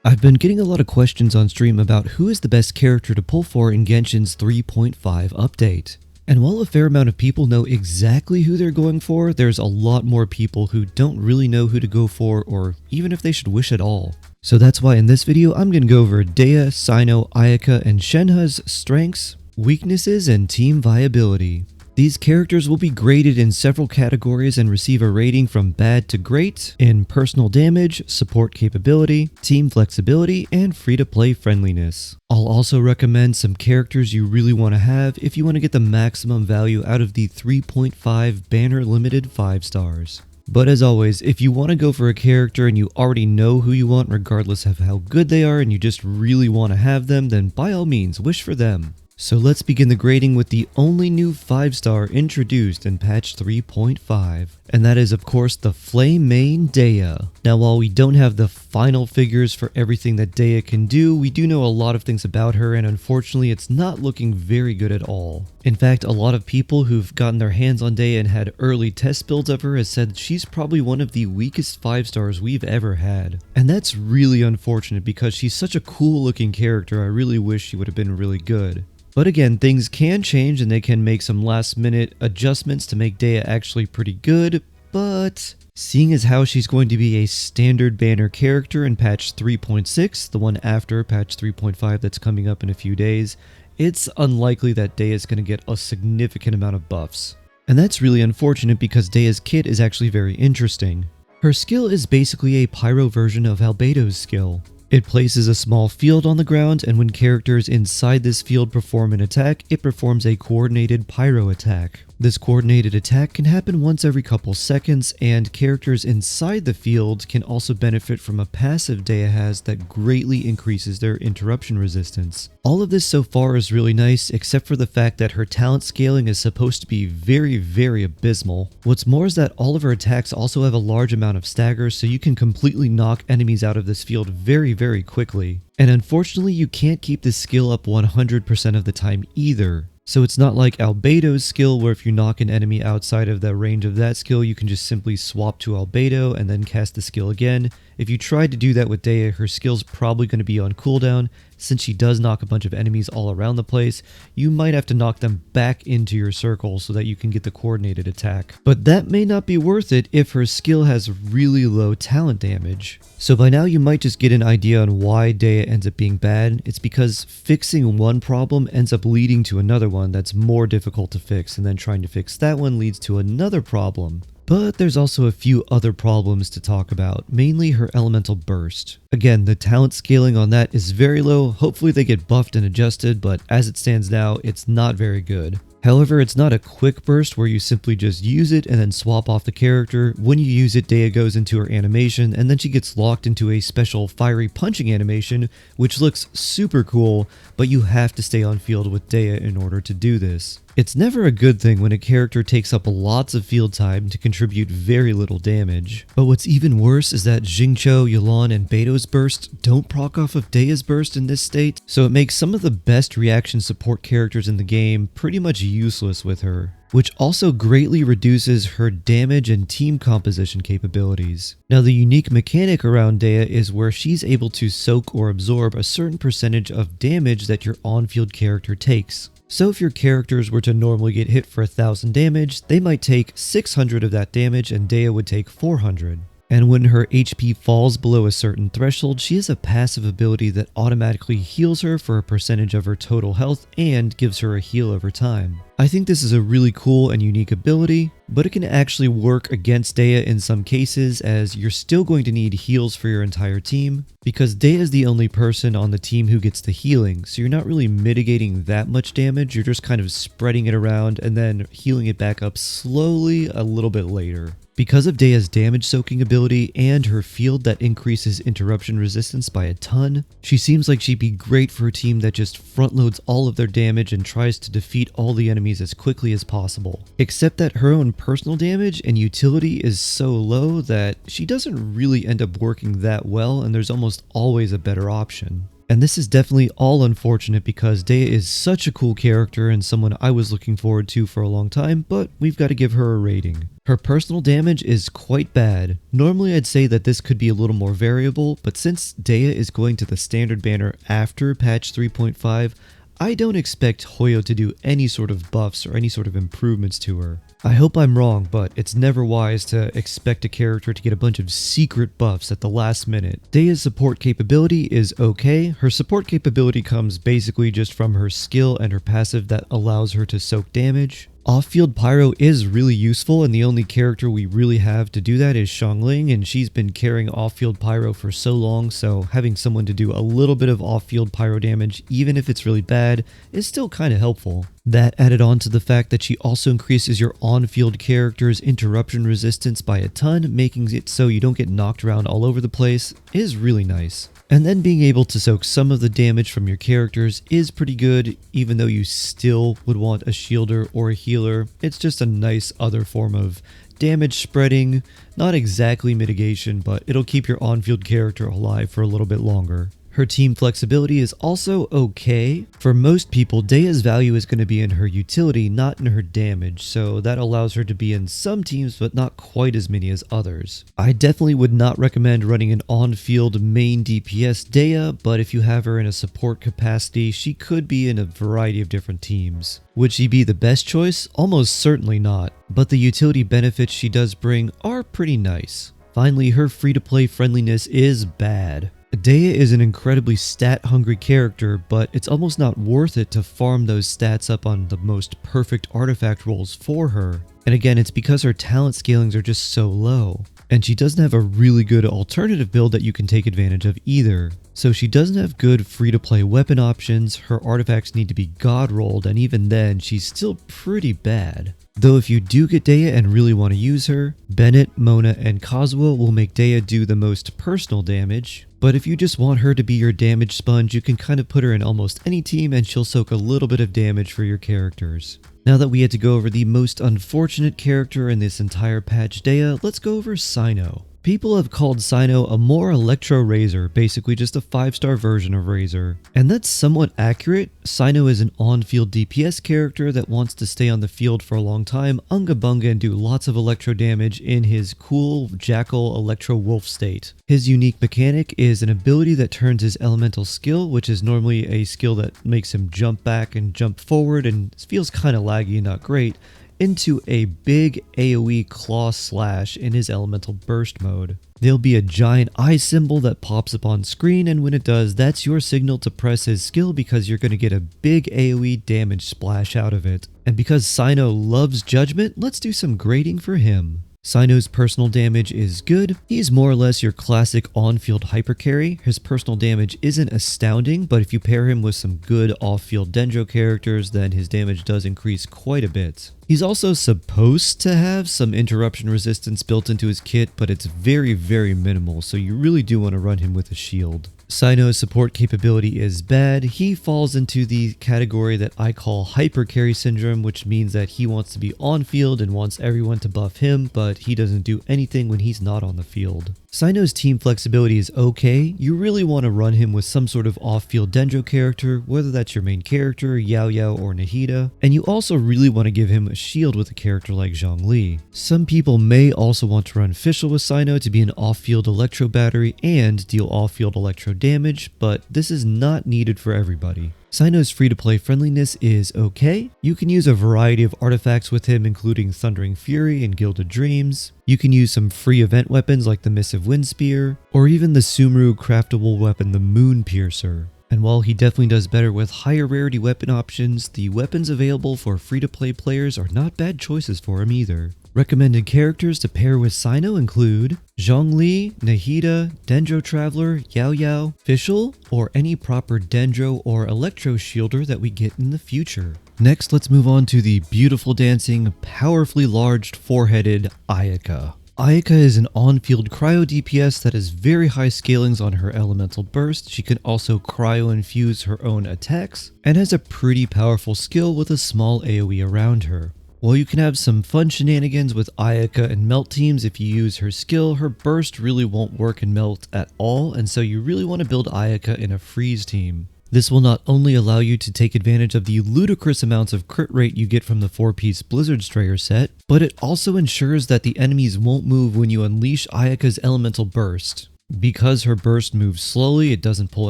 I've been getting a lot of questions on stream about who is the best character to pull for in Genshin's 3.5 update. And while a fair amount of people know exactly who they're going for, there's a lot more people who don't really know who to go for or even if they should wish at all. So that's why in this video I'm going to go over Dehya, Cyno, Ayaka, and Shenhe's strengths, weaknesses, and team viability. These characters will be graded in several categories and receive a rating from bad to great in personal damage, support capability, team flexibility, and free-to-play friendliness. I'll also recommend some characters you really want to have if you want to get the maximum value out of the 3.5 banner limited 5 stars. But as always, if you want to go for a character and you already know who you want regardless of how good they are and you just really want to have them, then by all means wish for them. So let's begin the grading with the only new 5-star introduced in patch 3.5, and that is of course the Flame main Dehya. Now while we don't have the final figures for everything that Dehya can do, we do know a lot of things about her, and unfortunately it's not looking very good at all. In fact, a lot of people who've gotten their hands on Dehya and had early test builds of her has said she's probably one of the weakest 5-stars we've ever had. And that's really unfortunate because she's such a cool looking character. I really wish she would have been really good. But again, things can change and they can make some last minute adjustments to make Dehya actually pretty good, but seeing as how she's going to be a standard banner character in patch 3.6, the one after patch 3.5 that's coming up in a few days, it's unlikely that Dehya is going to get a significant amount of buffs. And that's really unfortunate because Dehya's kit is actually very interesting. Her skill is basically a pyro version of Albedo's skill. It places a small field on the ground, and when characters inside this field perform an attack, it performs a coordinated pyro attack. This coordinated attack can happen once every couple seconds, and characters inside the field can also benefit from a passive Dehya has that greatly increases their interruption resistance. All of this so far is really nice, except for the fact that her talent scaling is supposed to be very abysmal. What's more is that all of her attacks also have a large amount of stagger, so you can completely knock enemies out of this field very quickly. And unfortunately, you can't keep this skill up 100% of the time either. So it's not like Albedo's skill where if you knock an enemy outside of the range of that skill, you can just simply swap to Albedo and then cast the skill again. If you tried to do that with Dehya, her skill's probably going to be on cooldown. Since she does knock a bunch of enemies all around the place, you might have to knock them back into your circle so that you can get the coordinated attack. But that may not be worth it if her skill has really low talent damage. So by now you might just get an idea on why Dehya ends up being bad. It's because fixing one problem ends up leading to another one that's more difficult to fix, and then trying to fix that one leads to another problem. But there's also a few other problems to talk about, mainly her elemental burst. Again, the talent scaling on that is very low. Hopefully they get buffed and adjusted, but as it stands now, it's not very good. However, it's not a quick burst where you simply just use it and then swap off the character. When you use it, Dehya goes into her animation and then she gets locked into a special fiery punching animation, which looks super cool, but you have to stay on field with Dehya in order to do this. It's never a good thing when a character takes up lots of field time to contribute very little damage. But what's even worse is that Xingqiu, Yelan, and Beto's burst don't proc off of Dehya's burst in this state, so it makes some of the best reaction support characters in the game pretty much useless with her, which also greatly reduces her damage and team composition capabilities. Now the unique mechanic around Dehya is where she's able to soak or absorb a certain percentage of damage that your on-field character takes. So if your characters were to normally get hit for 1000 damage, they might take 600 of that damage and Dehya would take 400. And when her HP falls below a certain threshold, she has a passive ability that automatically heals her for a percentage of her total health and gives her a heal over time. I think this is a really cool and unique ability, but it can actually work against Dehya in some cases, as you're still going to need heals for your entire team, because Dehya is the only person on the team who gets the healing, so you're not really mitigating that much damage, you're just kind of spreading it around and then healing it back up slowly a little bit later. Because of Dehya's damage soaking ability and her field that increases interruption resistance by a ton, she seems like she'd be great for a team that just front loads all of their damage and tries to defeat all the enemies as quickly as possible. Except that her own personal damage and utility is so low that she doesn't really end up working that well, and there's almost always a better option. And this is definitely all unfortunate because Dehya is such a cool character and someone I was looking forward to for a long time, but we've got to give her a rating. Her personal damage is quite bad. Normally I'd say that this could be a little more variable, but since Dehya is going to the standard banner after patch 3.5, I don't expect Hoyo to do any sort of buffs or any sort of improvements to her. I hope I'm wrong, but it's never wise to expect a character to get a bunch of secret buffs at the last minute. Dehya's support capability is okay. Her support capability comes basically just from her skill and her passive that allows her to soak damage. Off-field pyro is really useful, and the only character we really have to do that is Xiangling, and she's been carrying off-field pyro for so long, so having someone to do a little bit of off-field pyro damage, even if it's really bad, is still kind of helpful. That added on to the fact that she also increases your on-field character's interruption resistance by a ton, making it so you don't get knocked around all over the place, is really nice. And then being able to soak some of the damage from your characters is pretty good, even though you still would want a shielder or a healer. It's just a nice other form of damage spreading, not exactly mitigation, but it'll keep your on-field character alive for a little bit longer. Her team flexibility is also okay. For most people, Dehya's value is going to be in her utility, not in her damage, so that allows her to be in some teams but not quite as many as others. I definitely would not recommend running an on-field main DPS Dehya, but if you have her in a support capacity, she could be in a variety of different teams. Would she be the best choice? Almost certainly not, but the utility benefits she does bring are pretty nice. Finally, her free-to-play friendliness is bad. Dehya is an incredibly stat-hungry character, but it's almost not worth it to farm those stats up on the most perfect artifact rolls for her. And again, it's because her talent scalings are just so low. And she doesn't have a really good alternative build that you can take advantage of either. So she doesn't have good free-to-play weapon options, her artifacts need to be god rolled, and even then, she's still pretty bad. Though if you do get Dehya and really want to use her, Bennett, Mona, and Kazuha will make Dehya do the most personal damage. But if you just want her to be your damage sponge, you can kind of put her in almost any team and she'll soak a little bit of damage for your characters. Now that we had to go over the most unfortunate character in this entire patch Dehya, let's go over Cyno. People have called Cyno a more Electro Razor, basically just a 5-star version of Razor. And that's somewhat accurate. Cyno is an on-field DPS character that wants to stay on the field for a long time, unga bunga, and do lots of electro damage in his cool Jackal Electro Wolf state. His unique mechanic is an ability that turns his elemental skill, which is normally a skill that makes him jump back and jump forward and feels kind of laggy and not great, into a big AoE claw slash in his elemental burst mode. There'll be a giant eye symbol that pops up on screen, and when it does, that's your signal to press his skill because you're going to get a big AoE damage splash out of it. And because Cyno loves judgment, let's do some grading for him. Cyno's personal damage is good. He's more or less your classic on-field hypercarry. His personal damage isn't astounding, but if you pair him with some good off-field Dendro characters, then his damage does increase quite a bit. He's also supposed to have some interruption resistance built into his kit, but it's very, very minimal, so you really do want to run him with a shield. Cyno's support capability is bad. He falls into the category that I call hyper carry syndrome, which means that he wants to be on field and wants everyone to buff him, but he doesn't do anything when he's not on the field. Cyno's team flexibility is okay. You really want to run him with some sort of off-field Dendro character, whether that's your main character, Yao Yao, or Nahida, and you also really want to give him a shield with a character like Zhongli. Some people may also want to run Fischl with Cyno to be an off-field electro battery and deal off-field electro damage, but this is not needed for everybody. Cyno's free-to-play friendliness is okay. You can use a variety of artifacts with him, including Thundering Fury and Gilded Dreams. You can use some free event weapons like the Missive Wind Spear, or even the Sumru craftable weapon, the Moon Piercer. And while he definitely does better with higher rarity weapon options, the weapons available for free-to-play players are not bad choices for him either. Recommended characters to pair with Cyno include Zhongli, Nahida, Dendro Traveler, Yao Yao, Fischl, or any proper Dendro or Electro Shielder that we get in the future. Next, let's move on to the beautiful dancing, powerfully large four-headed Ayaka. Ayaka is an on-field cryo DPS that has very high scalings on her elemental burst. She can also cryo infuse her own attacks and has a pretty powerful skill with a small AoE around her. While you can have some fun shenanigans with Ayaka and Melt teams if you use her skill, her burst really won't work in Melt at all, and so you really want to build Ayaka in a freeze team. This will not only allow you to take advantage of the ludicrous amounts of crit rate you get from the 4-piece Blizzard Strayer set, but it also ensures that the enemies won't move when you unleash Ayaka's elemental burst. Because her burst moves slowly, it doesn't pull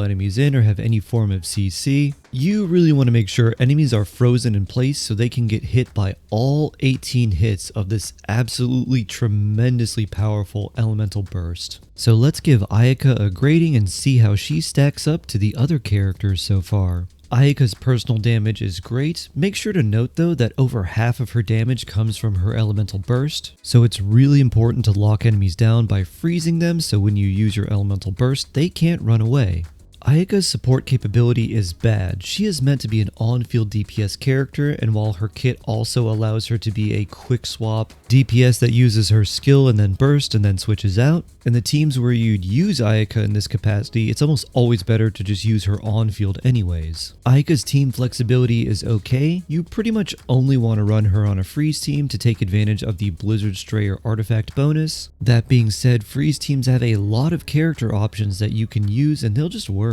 enemies in or have any form of CC, you really want to make sure enemies are frozen in place so they can get hit by all 18 hits of this absolutely tremendously powerful elemental burst. So let's give Ayaka a grading and see how she stacks up to the other characters so far. Ayaka's personal damage is great. Make sure to note though that over half of her damage comes from her elemental burst, so it's really important to lock enemies down by freezing them so when you use your elemental burst they can't run away. Ayaka's support capability is bad. She is meant to be an on-field DPS character, and while her kit also allows her to be a quick swap DPS that uses her skill and then burst and then switches out, in the teams where you'd use Ayaka in this capacity, it's almost always better to just use her on-field anyways. Ayaka's team flexibility is okay. You pretty much only want to run her on a freeze team to take advantage of the Blizzard Strayer artifact bonus. That being said, freeze teams have a lot of character options that you can use and they'll just work.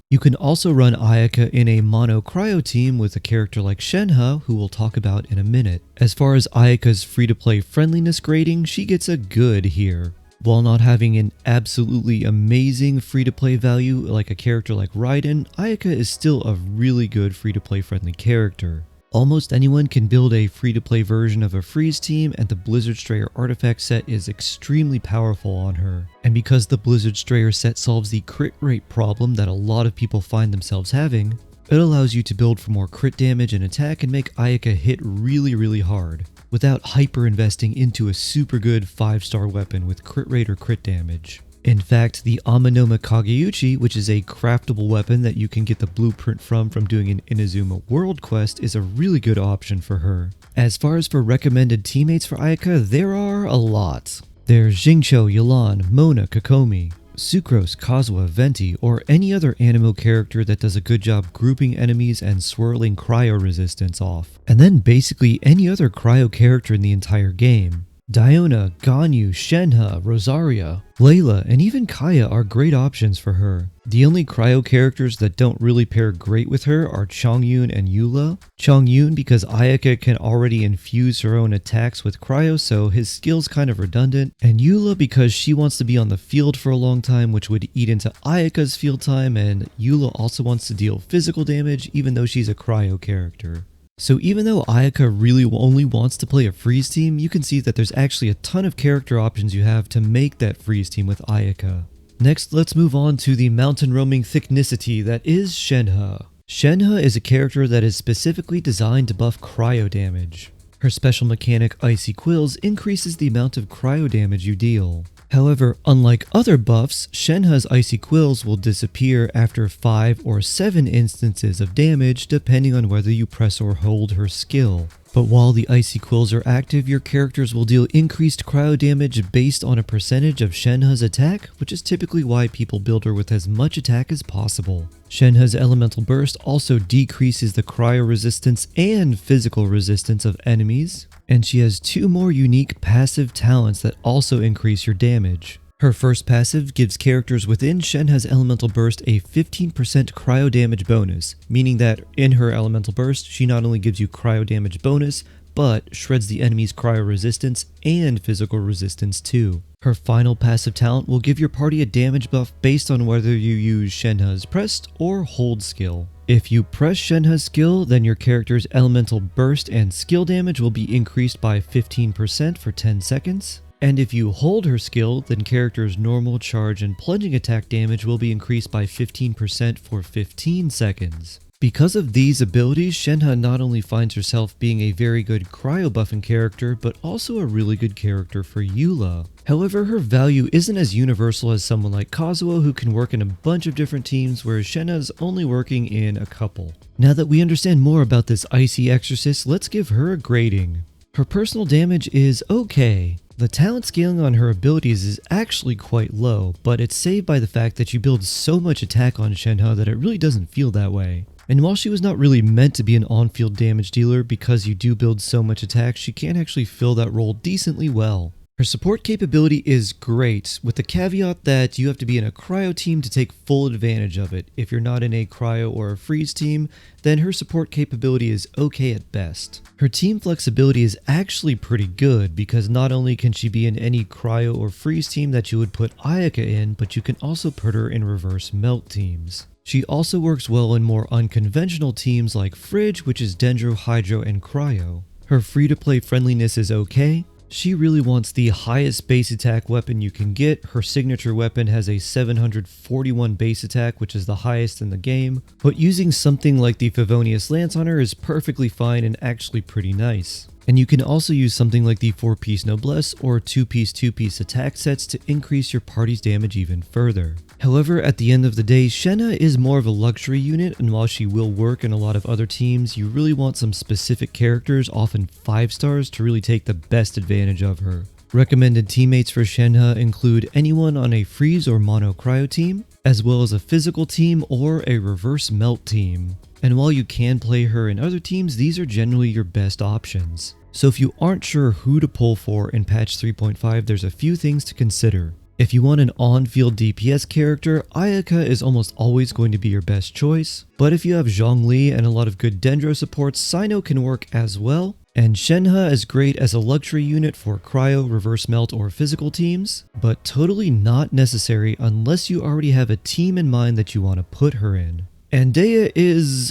You can also run Ayaka in a mono cryo team with a character like Shenhe, who we'll talk about in a minute. As far as Ayaka's free-to-play friendliness grading, she gets a good here. While not having an absolutely amazing free-to-play value like a character like Raiden, Ayaka is still a really good free-to-play friendly character. Almost anyone can build a free-to-play version of a freeze team, and the Blizzard Strayer artifact set is extremely powerful on her. And because the Blizzard Strayer set solves the crit rate problem that a lot of people find themselves having, it allows you to build for more crit damage and attack and make Ayaka hit really hard, without hyper investing into a super good 5-star weapon with crit rate or crit damage. In fact, the Amanoma Kageuchi, which is a craftable weapon that you can get the blueprint from doing an Inazuma World Quest, is a really good option for her. As far as for recommended teammates for Ayaka, there are a lot. There's Xingqiu, Yelan, Mona, Kokomi, Sucrose, Kazuha, Venti, or any other Anemo character that does a good job grouping enemies and swirling cryo resistance off. And then basically any other cryo character in the entire game. Diona, Ganyu, Shenhe, Rosaria, Layla, and even Kaya are great options for her. The only cryo characters that don't really pair great with her are Chongyun and Eula. Chongyun because Ayaka can already infuse her own attacks with cryo, so his skill's kind of redundant, and Eula because she wants to be on the field for a long time, which would eat into Ayaka's field time, and Eula also wants to deal physical damage even though she's a cryo character. So even though Ayaka really only wants to play a freeze team, you can see that there's actually a ton of character options you have to make that freeze team with Ayaka. Next, let's move on to the mountain roaming thicknicity that is Shenhe. Shenhe is a character that is specifically designed to buff cryo damage. Her special mechanic Icy Quills increases the amount of cryo damage you deal. However, unlike other buffs, Shenhe's Icy Quills will disappear after 5 or 7 instances of damage depending on whether you press or hold her skill. But while the Icy Quills are active, your characters will deal increased cryo damage based on a percentage of Shenhe's attack, which is typically why people build her with as much attack as possible. Shenhe's Elemental Burst also decreases the cryo resistance and physical resistance of enemies, and she has 2 more unique passive talents that also increase your damage. Her first passive gives characters within Shenhe's Elemental Burst a 15% cryo damage bonus, meaning that in her Elemental Burst, she not only gives you cryo damage bonus, but shreds the enemy's cryo resistance and physical resistance too. Her final passive talent will give your party a damage buff based on whether you use Shenhe's pressed or hold skill. If you press Shenhe's skill, then your character's elemental burst and skill damage will be increased by 15% for 10 seconds. And if you hold her skill, then character's normal, charge, and plunging attack damage will be increased by 15% for 15 seconds. Because of these abilities, Shenhe not only finds herself being a very good cryo buffing character, but also a really good character for Eula. However, her value isn't as universal as someone like Kazuha, who can work in a bunch of different teams, whereas Shenhe's only working in a couple. Now that we understand more about this icy exorcist, let's give her a grading. Her personal damage is okay. The talent scaling on her abilities is actually quite low, but it's saved by the fact that you build so much attack on Shenhe that it really doesn't feel that way. And while she was not really meant to be an on-field damage dealer because you do build so much attack, she can actually fill that role decently well. Her support capability is great, with the caveat that you have to be in a cryo team to take full advantage of it. If you're not in a cryo or a freeze team, then her support capability is okay at best. Her team flexibility is actually pretty good because not only can she be in any cryo or freeze team that you would put Ayaka in, but you can also put her in reverse melt teams. She also works well in more unconventional teams like Fridge, which is Dendro, Hydro, and Cryo. Her free-to-play friendliness is okay. She really wants the highest base attack weapon you can get. Her signature weapon has a 741 base attack, which is the highest in the game, but using something like the Favonius Lance on her is perfectly fine and actually pretty nice. And you can also use something like the 4-piece Noblesse or 2-piece attack sets to increase your party's damage even further. However, at the end of the day, Shenhe is more of a luxury unit, and while she will work in a lot of other teams, you really want some specific characters, often 5 stars, to really take the best advantage of her. Recommended teammates for Shenhe include anyone on a freeze or mono cryo team, as well as a physical team or a reverse melt team. And while you can play her in other teams, these are generally your best options. So if you aren't sure who to pull for in patch 3.5, there's a few things to consider. If you want an on-field DPS character, Ayaka is almost always going to be your best choice. But if you have Zhongli and a lot of good Dendro supports, Cyno can work as well. And Shenhe is great as a luxury unit for cryo, reverse melt, or physical teams, but totally not necessary unless you already have a team in mind that you want to put her in. And Dehya is,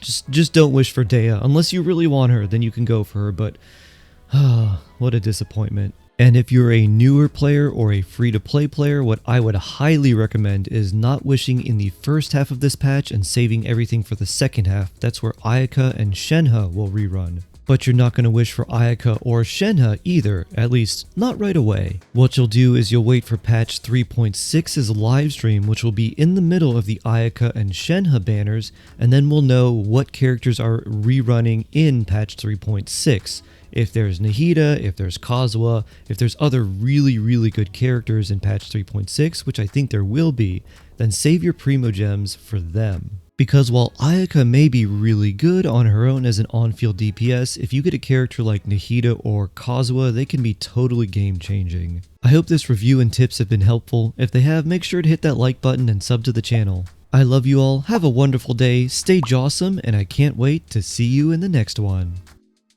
just don't wish for Dehya. Unless you really want her, then you can go for her, but what a disappointment. And if you're a newer player or a free-to-play player, what I would highly recommend is not wishing in the first half of this patch and saving everything for the second half. That's where Ayaka and Shenhe will rerun. But you're not going to wish for Ayaka or Shenhe either, at least not right away. What you'll do is you'll wait for patch 3.6's livestream, which will be in the middle of the Ayaka and Shenhe banners, and then we'll know what characters are rerunning in patch 3.6. If there's Nahida, if there's Kazuha, if there's other really good characters in patch 3.6, which I think there will be, then save your Primo Gems for them. Because while Ayaka may be really good on her own as an on-field DPS, if you get a character like Nahida or Kazuha, they can be totally game-changing. I hope this review and tips have been helpful. If they have, make sure to hit that like button and sub to the channel. I love you all, have a wonderful day, stay jawsome, and I can't wait to see you in the next one.